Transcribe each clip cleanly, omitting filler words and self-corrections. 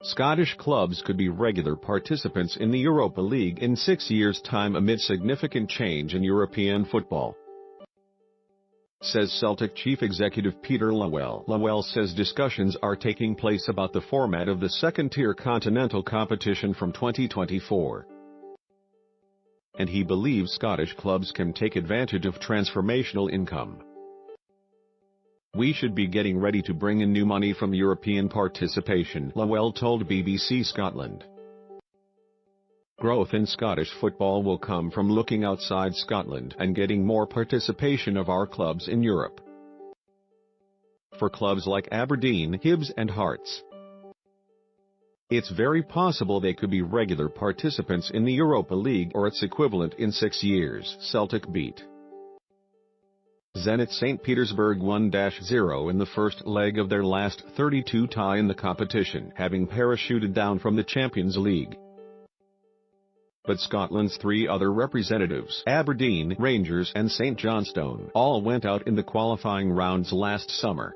Scottish clubs could be regular participants in the Europa League in 6 years' time amid significant change in European football, says Celtic Chief Executive Peter Lawwell. Lawwell says discussions are taking place about the format of the second-tier continental competition from 2024. And he believes Scottish clubs can take advantage of transformational income. We should be getting ready to bring in new money from European participation, Lawwell told BBC Scotland. Growth in Scottish football will come from looking outside Scotland and getting more participation of our clubs in Europe. For clubs like Aberdeen, Hibs and Hearts, it's very possible they could be regular participants in the Europa League or its equivalent in 6 years. Celtic beat Zenit St. Petersburg 1-0 in the first leg of their last 32 tie in the competition, having parachuted down from the Champions League. But Scotland's 3 other representatives, Aberdeen, Rangers and St Johnstone, all went out in the qualifying rounds last summer.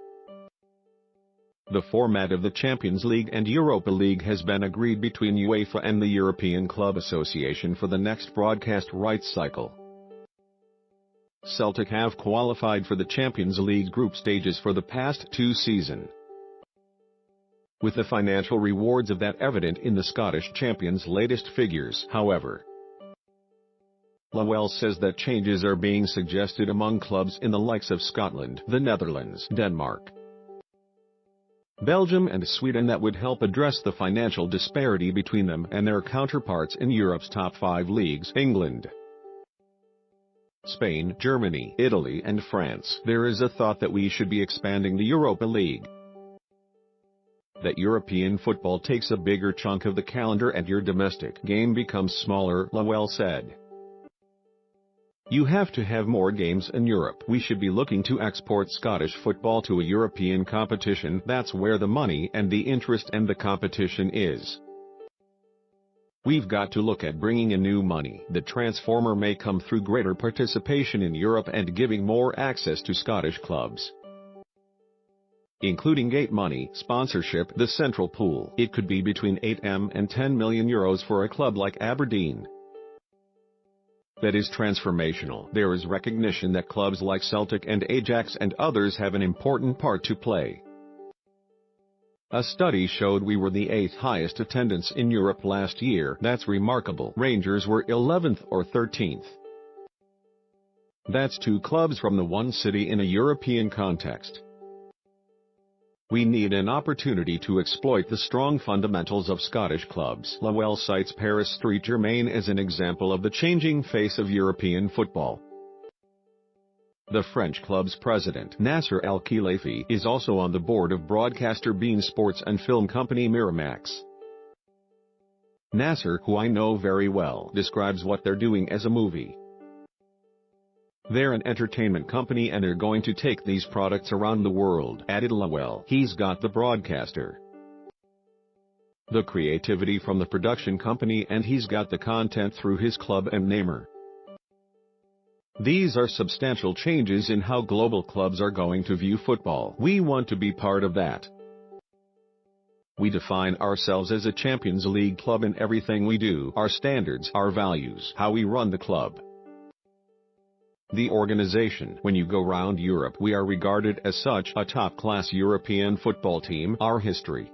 The format of the Champions League and Europa League has been agreed between UEFA and the European Club Association for the next broadcast rights cycle. Celtic have qualified for the Champions League group stages for the past 2 seasons, with the financial rewards of that evident in the Scottish champions' latest figures. However, Lawwell says that changes are being suggested among clubs in the likes of Scotland, the Netherlands, Denmark, Belgium and Sweden that would help address the financial disparity between them and their counterparts in Europe's top 5 leagues, England, Spain, Germany, Italy and France. There is a thought that we should be expanding the Europa League, that European football takes a bigger chunk of the calendar and your domestic game becomes smaller, Lawwell said. You have to have more games in Europe. We should be looking to export Scottish football to a European competition. That's where the money and the interest and the competition is. We've got to look at bringing in new money. The transformer may come through greater participation in Europe and giving more access to Scottish clubs, including gate money, sponsorship, the central pool. It could be between €8 and €10 million for a club like Aberdeen. That is transformational. There is recognition that clubs like Celtic and Ajax and others have an important part to play. A study showed we were the 8th highest attendance in Europe last year. That's remarkable. Rangers were 11th or 13th. That's 2 clubs from the one city in a European context. We need an opportunity to exploit the strong fundamentals of Scottish clubs. Lawwell cites Paris Saint-Germain as an example of the changing face of European football. The French club's president, Nasser Al-Khelaifi, is also on the board of broadcaster beIN Sports and film company Miramax. Nasser, who I know very well, describes what they're doing as a movie. They're an entertainment company and they're going to take these products around the world, added Lawwell. He's got the broadcaster, the creativity from the production company, and he's got the content through his club and Neymar. These are substantial changes in how global clubs are going to view football. We want to be part of that. We define ourselves as a Champions League club in everything we do, our standards, our values, how we run the club, the organization. When you go round Europe, we are regarded as such, a top-class European football team. Our history,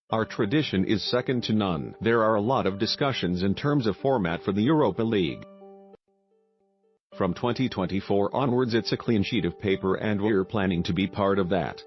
our tradition is second to none. There are a lot of discussions in terms of format for the Europa League. From 2024 onwards it's a clean sheet of paper and we're planning to be part of that.